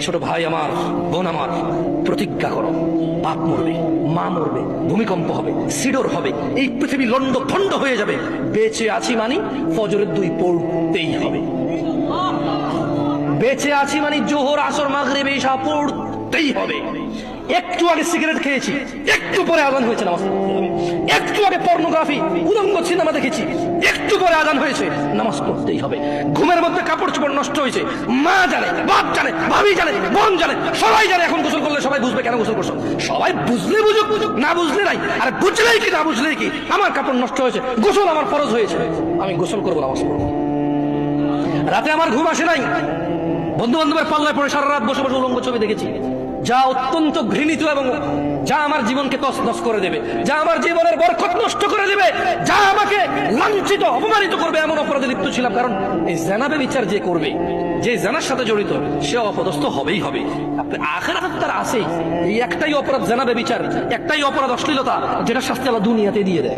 ছোট ভাই আমার, বোন আমার, প্রতিজ্ঞা করো, বাপ মরবে, মা মরবে, ভূমিকম্প হবে, সিডর হবে, এই পৃথিবী লন্ড ভন্ড হয়ে যাবে, বেঁচে আছি মানে ফজরের 2 পড়তেই হবে। বেঁচে আছি মানে জোহর আসর মাগরিব ইশা পড়তেই হবে। একটু আগে সিগারেট খেয়েছি, একটু পরে আজান হয়েছে, নামাজ পড়তে হবে। একটু আগে পর্নোগ্রাফি উলঙ্গ সিনেমা দেখেছি, একটু পরে আজান হয়েছে, নামাজ পড়তেই হবে। ঘুমের মধ্যে কাপড় চোপড় নষ্ট হয়েছে, মা জানে, বাপ জানে, ভাবি জানে, বোন জানে, সবাই জানে। এখন গোসল করলে সবাই বুঝবে কেন গোসল করছো। সবাই বুঝলে বুঝুক, না বুঝলে নাই। আর বুঝলেই কি না বুঝলেই কি, আমার কাপড় নষ্ট হয়েছে, গোসল আমার ফরজ হয়েছে, আমি গোসল করবো, নামাজ পড়বো। রাতে আমার ঘুম আসে নাই, বন্ধু বান্ধবের পাল্লায় পড়ে সারা রাত বসে বসে উলঙ্গ ছবি দেখেছি, যা অত্যন্ত ঘৃণিত এবং যা আমার জীবনকে তছনছ করে দেবে, যা আমার জীবনের বরকত নষ্ট করে দেবে, যা আমাকে লাঞ্ছিত অপমানিত করবে, এমন অপরাধে লিপ্ত ছিলাম। কারণ এই জানাবে বিচার যে করবে, যে জানার সাথে জড়িত, সে অপদস্থ হবেই হবে। আখিরাত তার আছেই। এই একটাই অপরাধ জানাবে বিচার, একটাই অপরাধ অশ্লীলতা, যেটা শাস্তি আল্লাহ দুনিয়াতে দিয়ে দেয়।